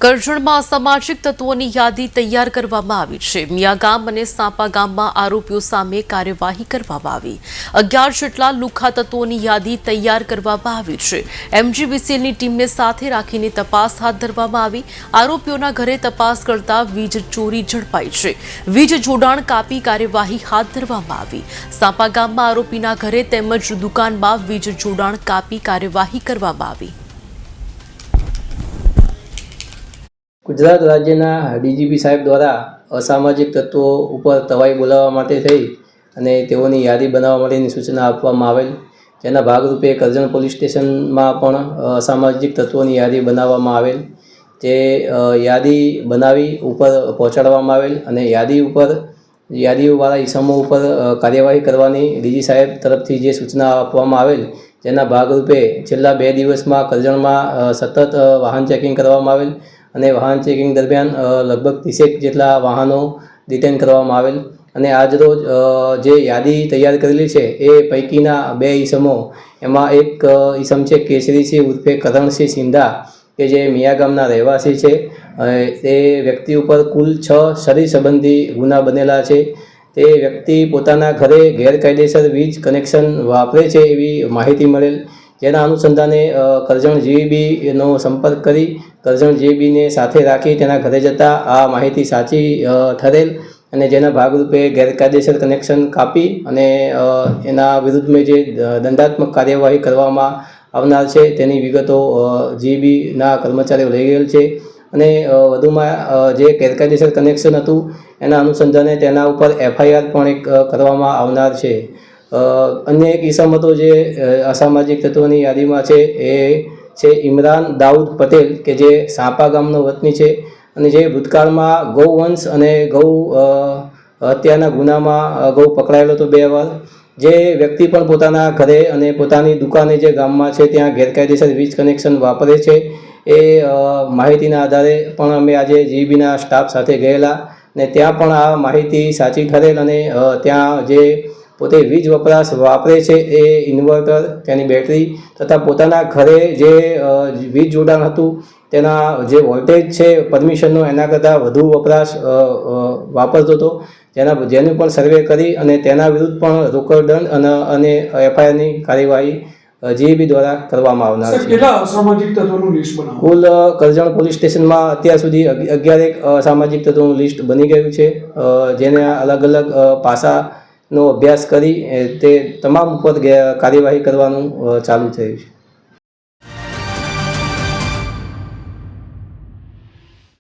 કરજણમાં અસામાજિક તત્વોની યાદી તૈયાર કરવામાં આવી છે। મિયા ગામ અને સાપા ગામમાં આરોપીઓ સામે કાર્યવાહી કરવામાં આવી। 11 જેટલા લુખ્ખા તત્વોની યાદી તૈયાર કરવામાં આવી છે। એમજીવીસીએલની ટીમને સાથે રાખીને તપાસ હાથ ધરવામાં આવી। આરોપીઓના ઘરે તપાસ કરતા વીજ ચોરી ઝડપાઈ છે। વીજ જોડાણ કાપી કાર્યવાહી હાથ ધરવામાં આવી। સાપા ગામમાં આરોપીના ઘરે તેમજ દુકાનમાં વીજ જોડાણ કાપી કાર્યવાહી કરવામાં આવી। गुजरात राज्यना ડીજીપી સાહેબ દ્વારા અસામાજિક તત્વો ઉપર તવાઈ બોલાવવા માટે થઈ અને તેઓની યાદી બનાવવા માટેની સૂચના આપવામાં આવેલ। જેના ભાગરૂપે કરજણ પોલીસ સ્ટેશનમાં પણ અસામાજિક તત્વોની યાદી બનાવવામાં આવેલ। જે યાદી બનાવી ઉપર પહોંચાડવામાં આવેલ અને યાદીઓવાળા ઇસમો ઉપર કાર્યવાહી કરવાની ડીજી સાહેબ તરફથી જે સૂચના આપવામાં આવેલ, જેના ભાગરૂપે છેલ્લા 2 દિવસમાં કરજણમાં સતત વાહન ચેકિંગ કરવામાં આવેલ અને વાહન ચેકિંગ દરમિયાન લગભગ 30 જેટલા વાહનો ડિટેન કરવામાં આવેલ અને આજરોજ જે યાદી તૈયાર કરેલી છે એ પૈકીના 2 ઇસમો, એમાં એક ઇસમ છે કેસરીસિંહ ઉર્ફે કરણસિંહ સિંધા કે જે મિયા ગામના રહેવાસી છે। તે વ્યક્તિ ઉપર કુલ 6 શરીર સંબંધી ગુના બનેલા છે। તે વ્યક્તિ પોતાના ઘરે ગેરકાયદેસર વીજ કનેક્શન વાપરે છે એવી માહિતી મળેલ। જેના અનુસંધાને કરજણ જીબીનો સંપર્ક કરી કરજણ જીબીને સાથે રાખી તેના ઘરે જતા આ માહિતી સાચી ઠરેલ અને જેના ભાગરૂપે ગેરકાયદેસર કનેક્શન કાપી અને એના વિરુદ્ધમાં જે દંડાત્મક કાર્યવાહી કરવામાં આવનાર છે તેની વિગતો જીબીના કર્મચારીઓ લઈ ગયેલ છે અને વધુમાં જે ગેરકાયદેસર કનેક્શન હતું એના અનુસંધાને તેના ઉપર એફઆઈઆર પણ એક કરવામાં આવનાર છે। અન્ય એક ઇસમ હતો જે અસામાજિક તત્વોની યાદીમાં છે એ છે ઇમરાન દાઉદ પટેલ કે જે સાપા ગામનો વતની છે અને જે ભૂતકાળમાં ગૌવંશ અને ગૌ હત્યાના ગુનામાં અગાઉ પકડાયેલો હતો 2 વાર। જે વ્યક્તિ પણ પોતાના ઘરે અને પોતાની દુકાને જે ગામમાં છે ત્યાં ગેરકાયદેસર વીજ કનેક્શન વાપરે છે એ માહિતીના આધારે પણ અમે આજે જીબીના સ્ટાફ સાથે ગયેલા ને ત્યાં પણ આ માહિતી સાચી ઠરેલ અને ત્યાં જે પોતે વીજ વપરાશ વાપરે છે એ ઇન્વર્ટર, તેની બેટરી તથા પોતાના ઘરે જે વીજ જોડાણ હતું તેના જે વોલ્ટેજ છે પરમિશનનો એના કરતાં વધુ વપરાશ વાપરતો હતો। જેનું પણ સર્વે કરી અને તેના વિરુદ્ધ પણ રોકડ દંડ અને એફઆઈઆરની કાર્યવાહી જીબી દ્વારા કરવામાં આવનાર છે। કેટલા અસામાજિક તત્વોનું લિસ્ટ બનાવ્યું? કુલ કરજણ પોલીસ સ્ટેશનમાં અત્યાર સુધી 11 અસામાજિક તત્વોનું લિસ્ટ બની ગયું છે। જેને અલગ અલગ પાસાનો અભ્યાસ કરી તે તમામ ઉપર કાર્યવાહી કરવાનું ચાલુ થયું છે।